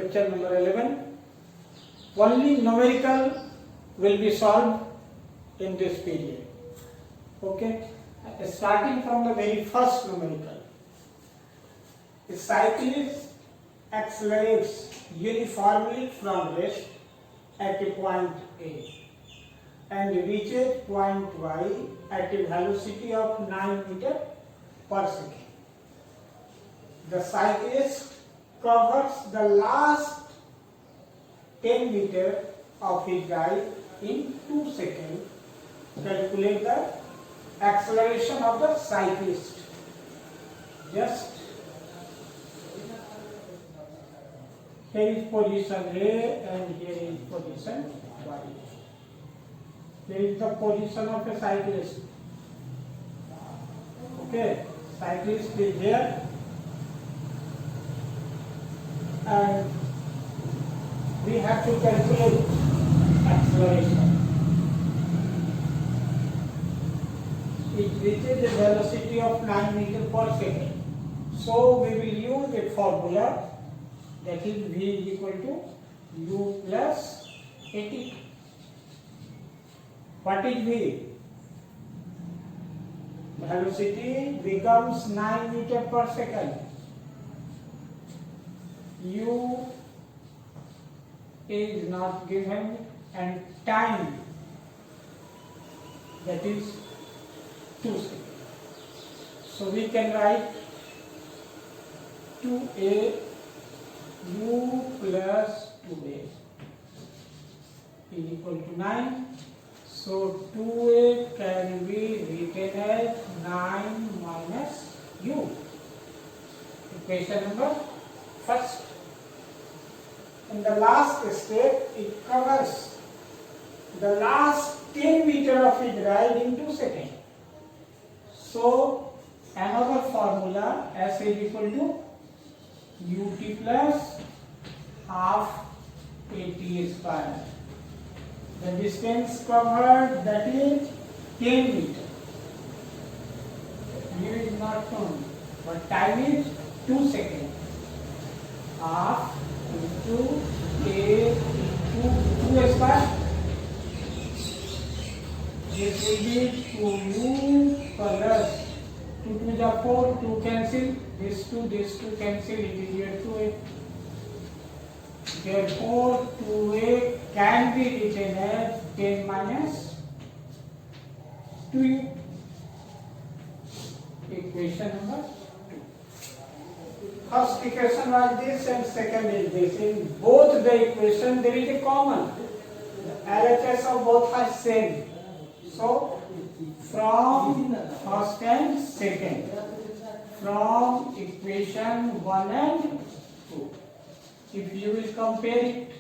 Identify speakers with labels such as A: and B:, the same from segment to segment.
A: Question number 11. Only numerical will be solved in this period. Okay. Starting from the very first numerical. A cyclist accelerates uniformly from rest at a point A and reaches point Y at a velocity of 9 meters per second. The cyclist covers the last 10 meters of his ride in 2 seconds. Calculate the acceleration of the cyclist. Just here is position A and here is position Y. Here is the position of the cyclist. Okay, cyclist is here and we have to calculate acceleration. It reaches a velocity of 9 meters per second. So we will use a formula, that is V is equal to U plus AT. What is V? Velocity becomes 9 meters per second. U is not given and time, that is 2 seconds. So we can write 2A U plus 2A is equal to 9. So 2A can be written as 9 minus U. Equation number first. In the last step, it covers the last 10 meters of its ride in 2 seconds. So another formula, S is equal to ut plus half AT square. The distance covered, that is 10 meters. U is not known, but time is 2 seconds. Half into A into 2 square. This will be 2U plus 2 to the 4, 2 cancel, this 2 cancel, it is here 2A. Therefore 2A can be written as 10 minus 2U. Equation number 2. First equation was this and second is this. In both the equation there is a common. The LHS of both are same. So from first and second, from equation 1 and 2, if you will compare it,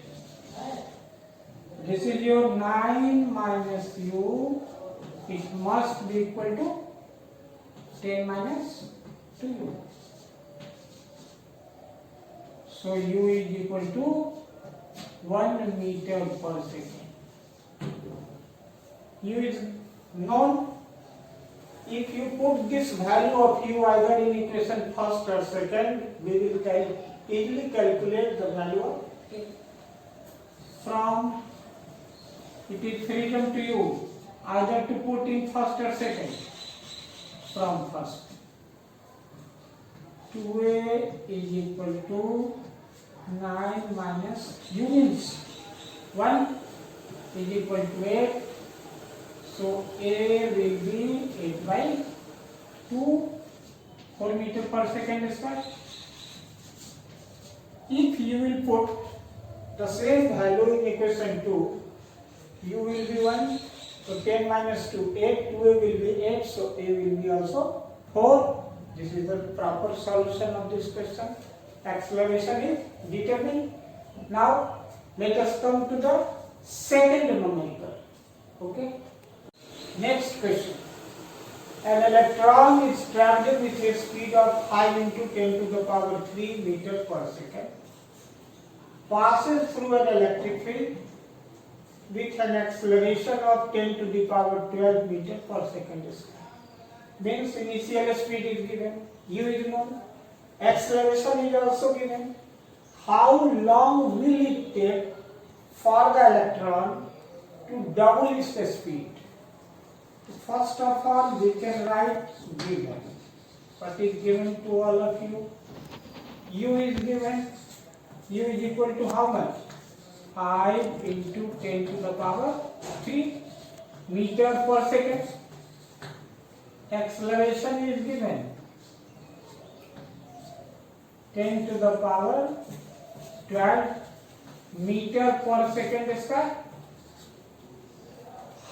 A: this is your 9 minus U, it must be equal to 10 minus 2U. So U is equal to 1 meter per second. U is known. If you put this value of U either in equation first or second, we will easily calculate the value of A. From it is freedom to you either to put in first or second. From first, 2A is equal to 9 minus U means 1 is equal to 8. So A will be 8 by 2, 4 meters per second square. If you will put the same value in equation 2, U will be 1, so 10 minus 2, 8, 2A will be 8, so A will be also 4. This is the proper solution of this question. Acceleration is determined. Now let us come to the second numerical. Okay. Next question. An electron is traveling with a speed of 5 into 10 to the power 3 meters per second, passes through an electric field with an acceleration of 10 to the power 12 meters per second square. Means initial speed is given, U is known, acceleration is also given. how long will it take for the electron to double its speed? First of all, we can write given. What is given to all of you? U is given. U is equal to how much? 5 into 10 to the power 3 meter per second. Acceleration is given 10 to the power 12 meter per second square.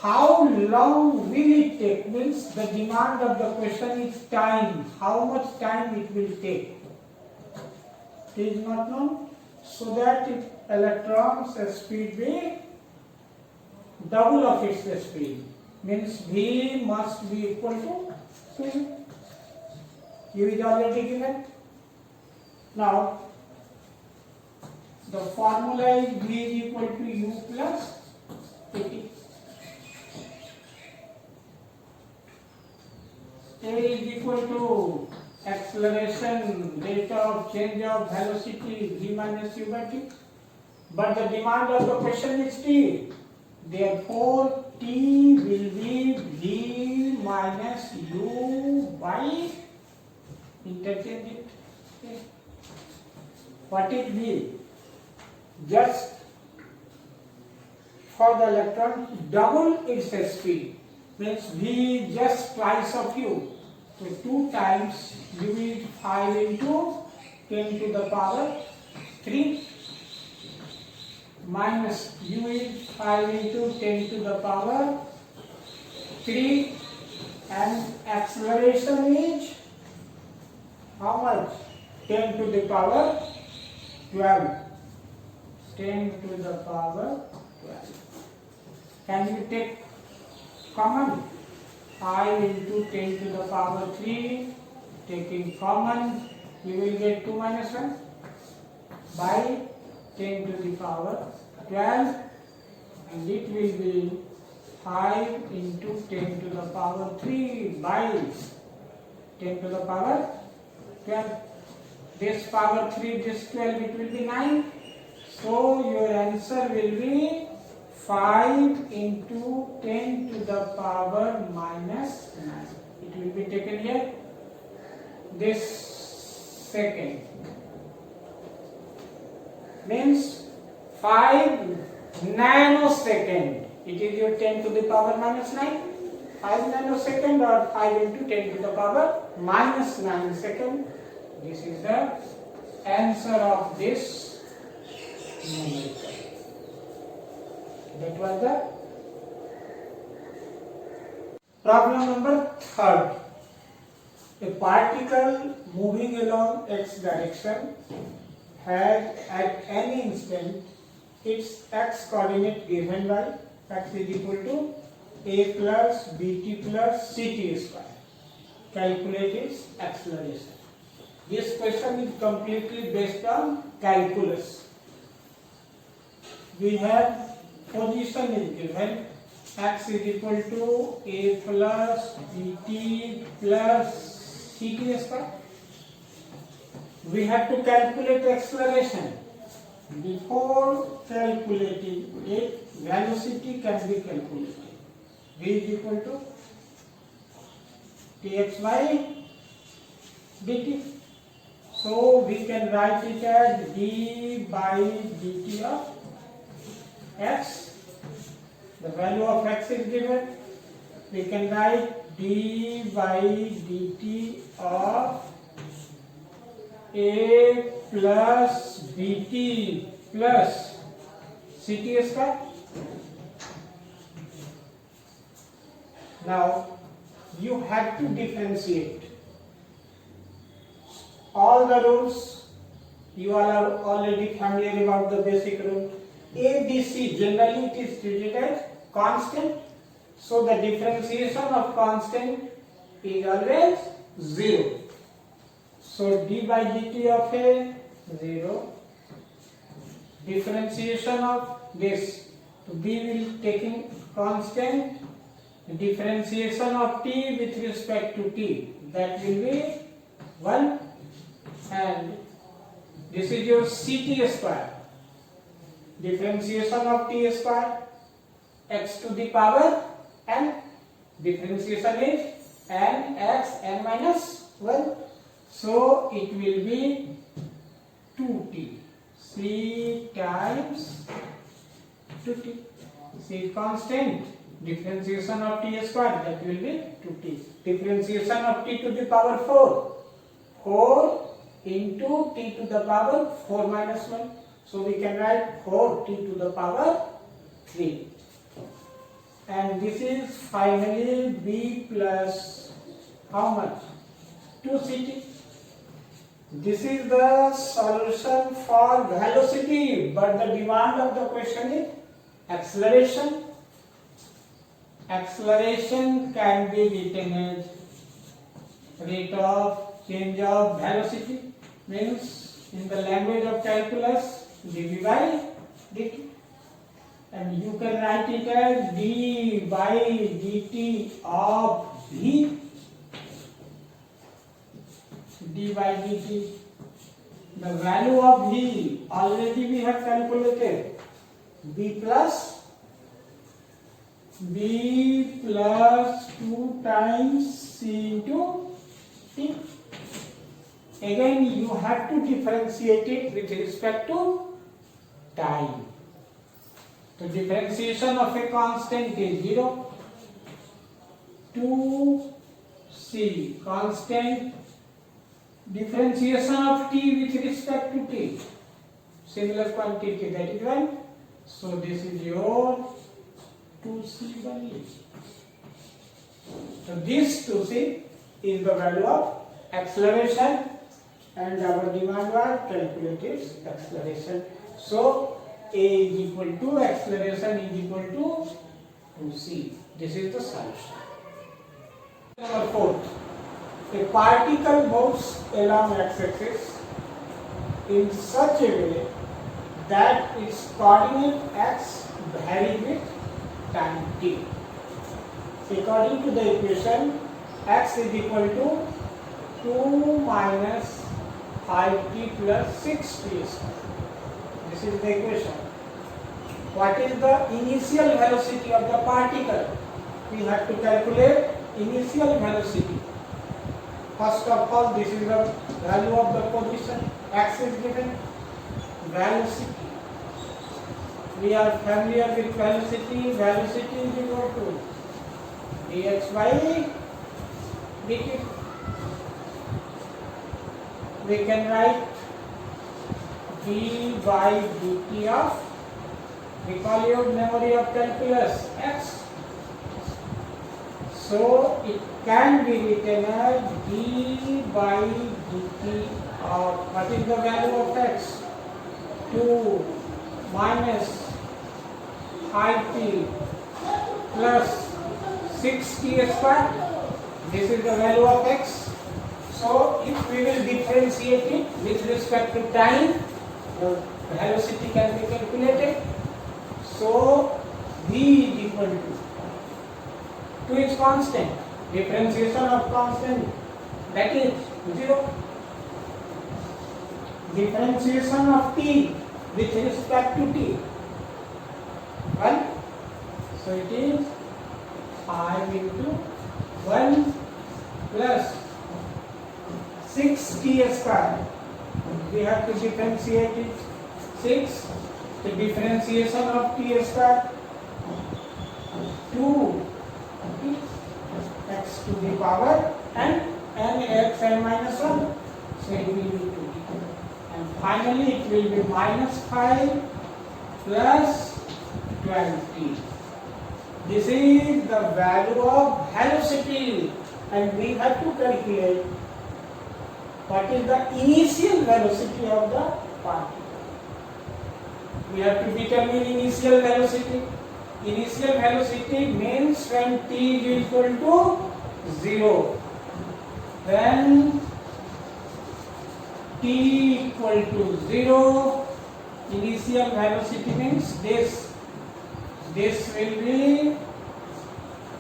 A: How long will it take? Means the demand of the question is time. How much time it will take? It is not known. So that if electron's speed be double of its speed, means V must be equal to U. U is already given. Now the formula is V is equal to U plus AT. A is equal to acceleration, rate of change of velocity, v minus u by t. But the demand of the question is t. Therefore, t will be v minus u by, interchange it. Okay. What is v? Just for the electron double its speed, means v just twice of u. So 2 times u is 5 into 10 to the power 3 minus u is 5 into 10 to the power 3, and acceleration is how much? 10 to the power 12. 10 to the power 12. Can you take common? 5 into 10 to the power 3, taking common, you will get 2 minus 1 by 10 to the power 12, and it will be 5 into 10 to the power 3 by 10 to the power 12. This power 3, this 12, it will be 9. So your answer will be 5 into 10 to the power minus 9. It will be taken here. This second means 5 nanosecond. It is your 10 to the power minus 9. 5 nanosecond or 5 into 10 to the power minus 9 second. This is the answer of this numerical. That was the problem number 3rd. A particle moving along x direction has at any instant its x coordinate given by x is equal to a plus bt plus ct square. Calculate its acceleration. This question is completely based on calculus. We have position is given, x is equal to a plus bt plus ct square. We have to calculate acceleration. Before calculating it, velocity can be calculated. V is equal to tx by dt. So we can write it as d by dt of x. The value of x is given. We can write d by dt of a plus bt plus ct square. Now you have to differentiate. All the rules you all are already familiar about the basic rule. A, B, C generally it is treated as constant. So the differentiation of constant is always 0. So d by dt of A 0. Differentiation of this, so B will taking constant. Differentiation of t with respect to t, that will be 1, and This is your ct square. Differentiation of t square, x to the power n. Differentiation is n x n minus 1. So it will be 2t. C times 2t. C is constant. Differentiation of t square, that will be 2t. Differentiation of t to the power 4. 4 into t to the power 4 minus 1. So we can write 4t to the power 3. And this is finally b plus how much? 2ct. This is the solution for velocity, but the demand of the question is acceleration. Acceleration can be written as rate of change of velocity, means in the language of calculus dv by dt, and you can write it as d by dt of v. D by dt. The value of v already we have calculated. B plus 2 times c into t. Again you have to differentiate it with respect to time. The differentiation of a constant is 0. 2c constant. Differentiation of t with respect to t, similar quantity, that is 1. So this is your 2c value. So this 2c is the value of acceleration, and our demand was calculated acceleration. So a is equal to acceleration is equal to 2c. This is the solution. Number 4. A particle moves along x-axis in such a way that its coordinate x vary with time t. According to the equation, x is equal to 2 minus 5t plus 6t square. This is the equation. What is the initial velocity of the particle? We have to calculate initial velocity. First of all, this is the value of the position. X is given. Velocity. We are familiar with velocity. Velocity is equal to dx by dt. We can write d by dt of, recall your memory of calculus, x. So it can be written as d by dt of, what is the value of x? 2 minus 5t plus 6t square. This is the value of x. So if we will differentiate it with respect to time, the velocity can be calculated. So v is equal to its constant. Differentiation of constant, that is 0. Differentiation of t with respect to t, 1. So it is 5 into 1 plus 6t square. We have to differentiate it. 6. The differentiation of t square, 2 x to the power and n x n minus 1. So it will be 2. And finally it will be minus 5 plus 12t. This is the value of velocity, and we have to calculate what is the initial velocity of the particle. We have to determine initial velocity. Initial velocity means when t is equal to 0. When t equal to 0, initial velocity means this will be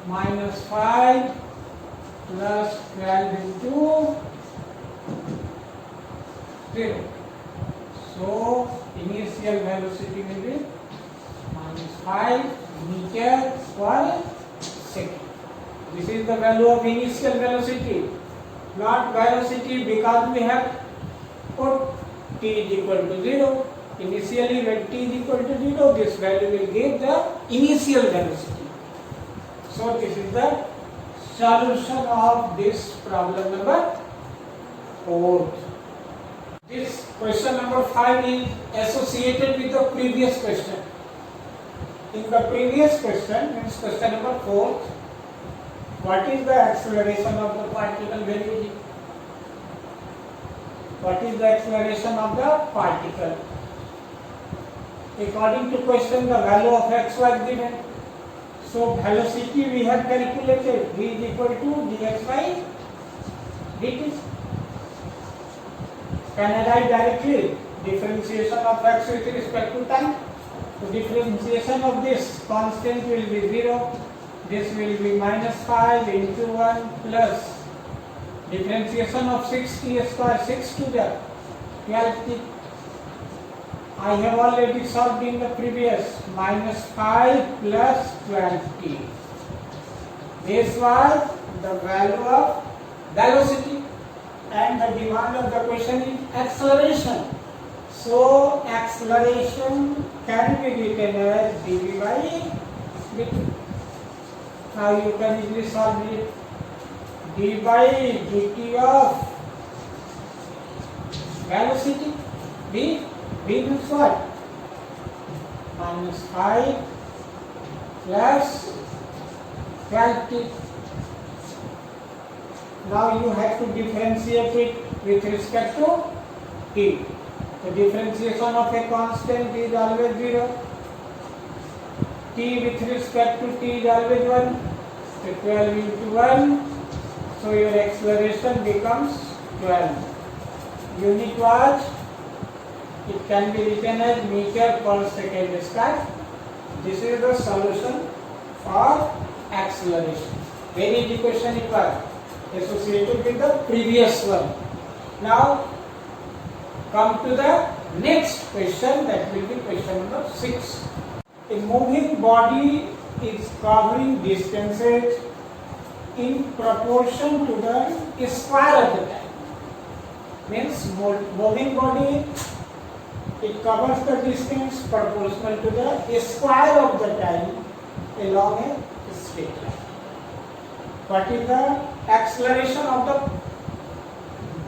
A: minus 5 plus 12 into 0. So initial velocity will be minus 5 meter per second. This is the value of initial velocity, not velocity, because we have put t is equal to 0. Initially when t is equal to 0, this value will give the initial velocity. So this is the solution of this problem number 4. This question number 5 is associated with the previous question. In the previous question, means question number 4, what is the acceleration of the particle velocity? What is the acceleration of the particle? According to question, the value of x was given. So velocity we have calculated, v is equal to dx by dt. Can I write directly differentiation of x with respect to time? So differentiation of this constant will be 0. This will be minus 5 into 1 plus differentiation of 6t square, 6 to the 12t. I have already solved in the previous, minus 5 plus 12t. This was the value of velocity, and the demand of the question is acceleration. So acceleration can be written as dv by dt. Now you can easily solve it. d by dt of velocity, b means what? Minus 5 plus 12t. Now you have to differentiate it with respect to t. The differentiation of a constant is always 0. T with respect to t is always 1. So 12 into 1. So your acceleration becomes 12. Unit was, it can be written as meter per second square. This is the solution for acceleration. Very easy question it was, associated with the previous one. Now come to the next question, that will be question number 6. A moving body is covering distances in proportion to the square of the time. Means moving body, it covers the distance proportional to the square of the time along a straight line. What is the acceleration of the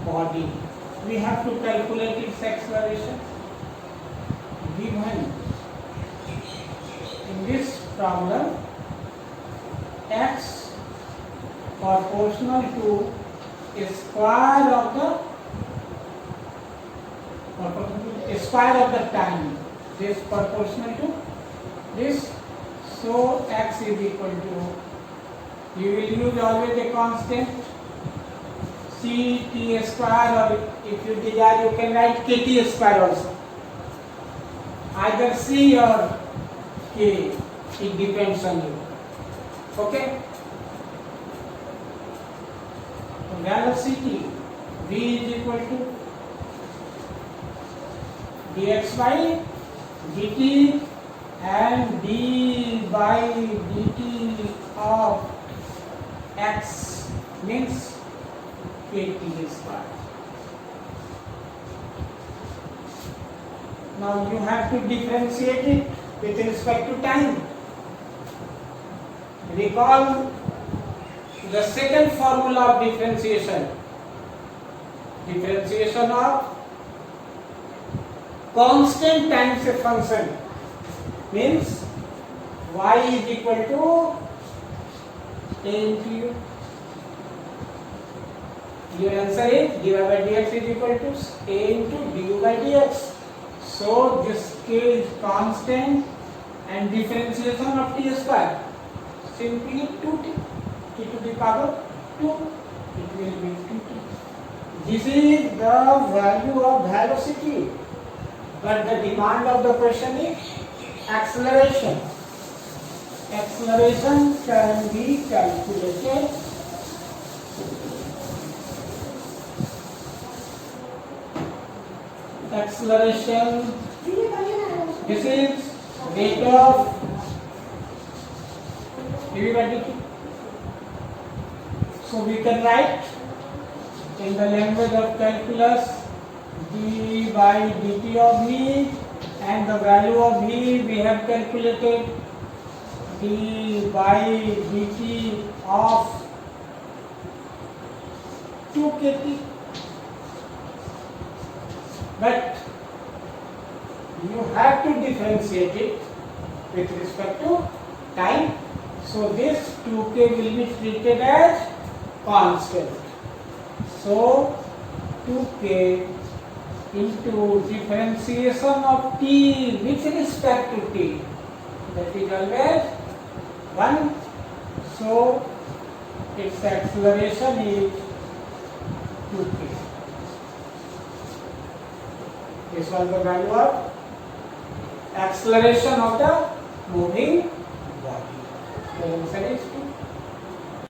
A: body? We have to calculate its acceleration. Given in this problem, x proportional to square of the time. This proportional to this. So x is equal to, you will use always a constant, c t square, or if you desire you can write kt square also. Either c or k, it depends on you. Okay? Velocity v is equal to dx by dt and d by dt of x means kt square. Now you have to differentiate it with respect to time. Recall the second formula of differentiation. Differentiation of constant times a function means y is equal to a into u. Your answer is dy by dx is equal to a into du by dx. So this k is constant and differentiation of t square simply 2t, t to the power 2, it will be 2t. This is the value of velocity, but the demand of the question is acceleration. Acceleration can be calculated acceleration. This is rate of dv by dt. So we can write in the language of calculus d by dt of v, and the value of v we have calculated d by dt of 2 kt. But you have to differentiate it with respect to time. So this 2k will be treated as constant. So 2k into differentiation of t with respect to t, that is always 1. So its acceleration is 2k. This was the value of acceleration of the moving body. The answer is 2.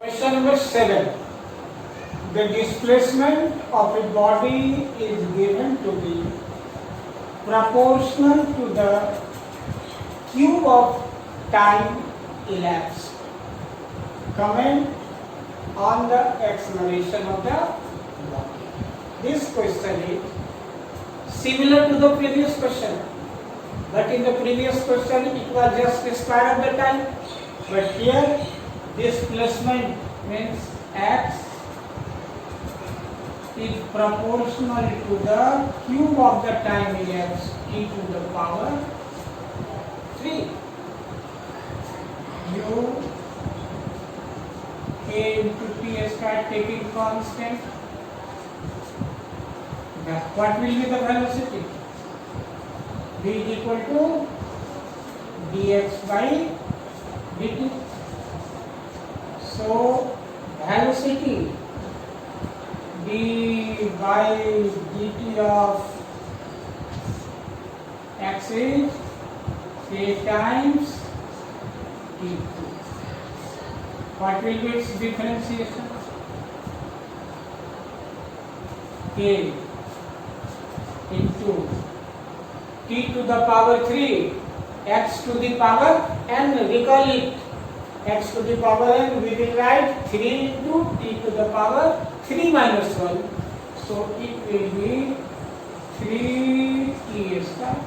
A: Question number 7. The displacement of a body is given to be proportional to the cube of time elapsed. Comment on the acceleration of the body. This question is similar to the previous question, but in the previous question it was just the square of the time, but here displacement means x is proportional to the cube of the time elapsed e to the power 3. U k into t square taking constant. What will be the velocity? V is equal to dx by dt. So velocity d by dt of x is k times t2. What will be its differentiation? K into t to the power 3 x to the power n. Recall it, x to the power n, we will write 3 into t to the power 3 minus 1. So it will be 3t square.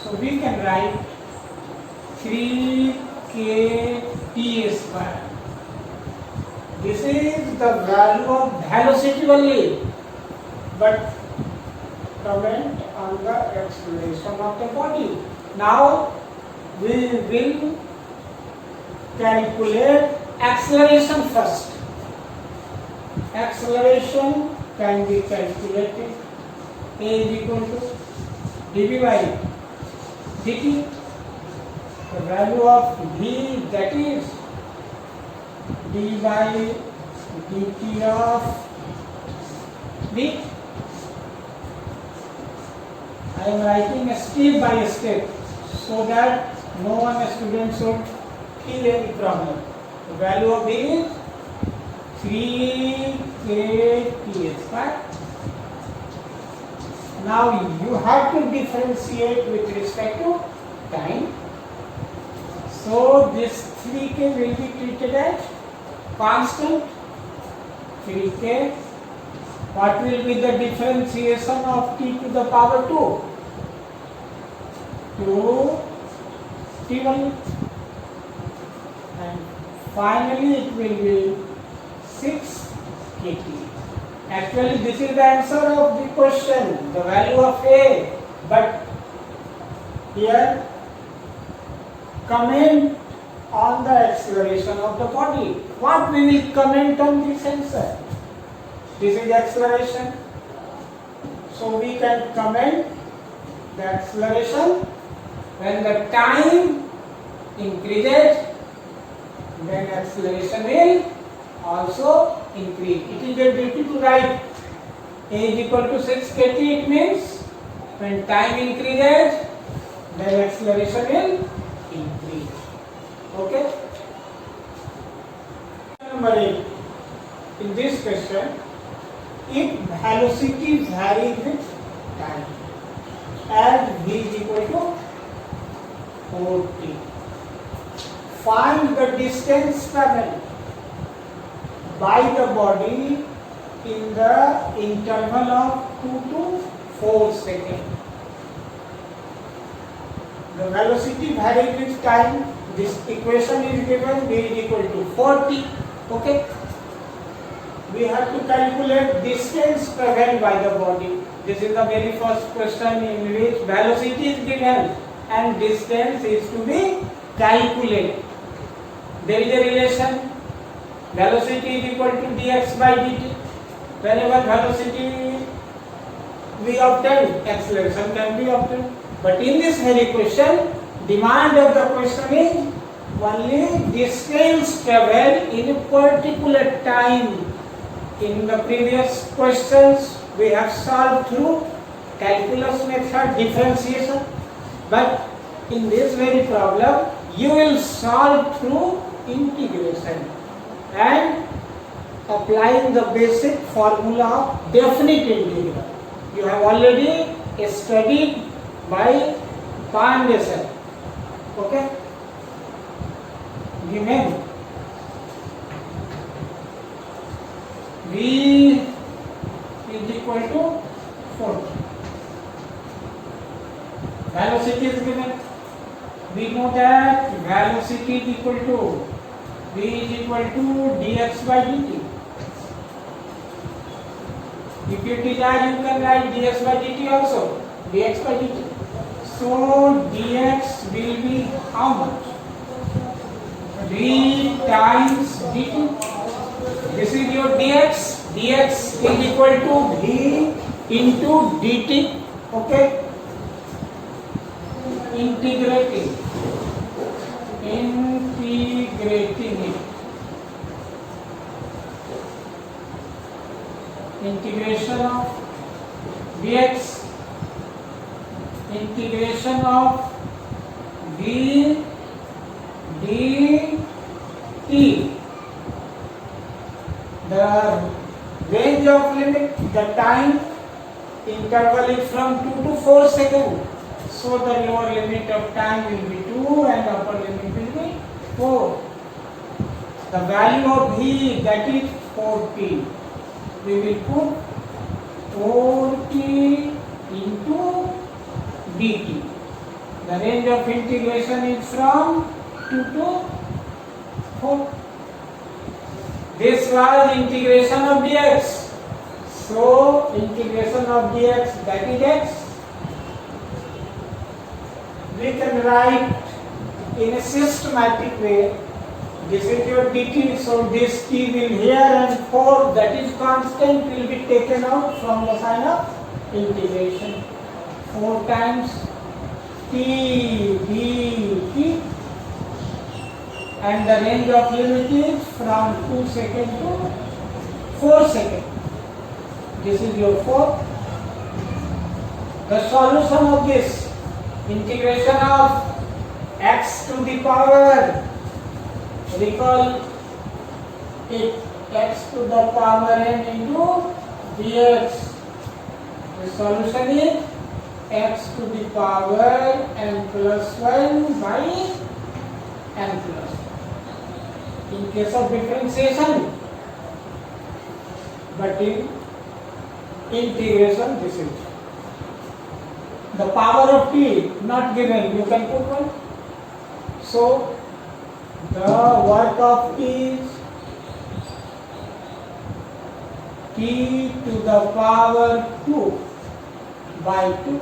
A: So we can write 3kt square. This is the value of velocity only, but comment on the acceleration of the body. Now we will calculate acceleration first. Acceleration can be calculated. A is equal to dv by dt. The value of v, that is d by dt of v. I am writing step by step so that no one student should feel any problem. The value of V is 3kt square. Now you have to differentiate with respect to time. So this 3k will be treated as constant. 3k. What will be the differentiation of t to the power 2? 2 t1, and finally it will be 6 kt. Actually this is the answer of the question, the value of A, but here comment on the acceleration of the body. What we will comment on this answer? This is acceleration. So we can comment the acceleration when the time increases, then acceleration will also increase. It is a duty to write A is equal to 6 kt. It means when time increases, then acceleration will increase. Okay? Number 8. In this question, if velocity varies with time, and v is equal to 40. Find the distance traveled by the body in the interval of 2 to 4 seconds. The velocity varies with time. This equation is given, v is equal to 40. Okay. We have to calculate distance traveled by the body. This is the very first question in which velocity is given and distance is to be calculated. There is a relation. Velocity is equal to dx by dt. Whenever velocity we obtain, acceleration can be obtained. But in this very question, demand of the question is only distance traveled in a particular time. In the previous questions, we have solved through calculus method, differentiation. But in this very problem, you will solve through integration and applying the basic formula of definite integral. You have already studied by Pandey sir. Okay? Given v is equal to 40. Velocity is given. We know that velocity is equal to v is equal to dx by dt. If you desire, you can write dx by dt also. Dx by dt. So dx will be how much? V times dt. This is your dx. Dx is equal to v into dt. Okay. Integrating it. Integration of dx. Integration of v dt. The range of limit, the time interval is from 2 to 4 seconds. So the lower limit of time will be 2 and upper limit will be 4. The value of v, that is 40. We will put 40 into dt. The range of integration is from 2 to 4. This was integration of dx. So integration of dx, that is x. We can write in a systematic way. This is your dt, so this t will here and 4, that is constant, will be taken out from the sign of integration. 4 times t dt, and the range of limit is from 2 seconds to 4 seconds. This is your 4. The solution of this integration of x to the power, recall it, x to the power n into dx. The solution is x to the power n plus 1 by n plus 1. In case of differentiation, but in integration, this is the power of t not given, you can put 1. So the work of t is t to the power 2 by 2.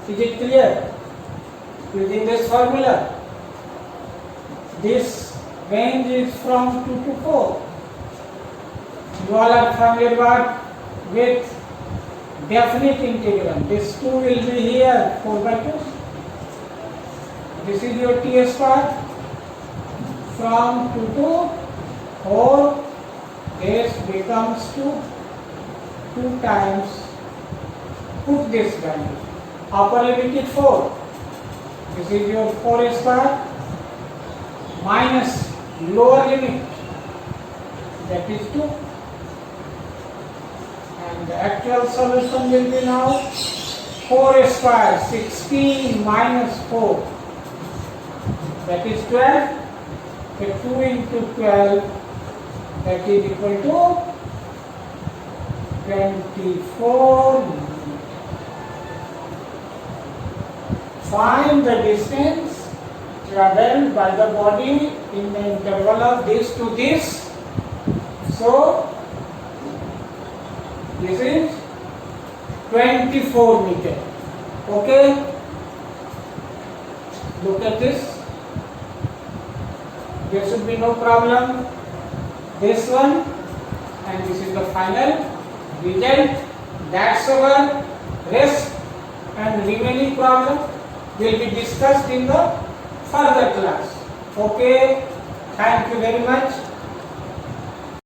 A: Is it clear? Using this formula, this range is from 2 to 4. You all are familiar with definite integral. This 2 will be here, 4 by 2. This is your t square. From 2 to 4, this becomes 2 times. Put this value. Upper limit is 4. This is your 4 square minus lower limit, that is 2. And the actual solution will be now 4 square, 16 minus 4, that is 12. So 2 into 12, that is equal to 24 meters. Find the distance traveled by the body in the interval of this to this. So this is 24 meters. Okay? Look at this. There should be no problem. This one, and this is the final result. That's our rest, and remaining problem will be discussed in the further class. Okay? Thank you very much.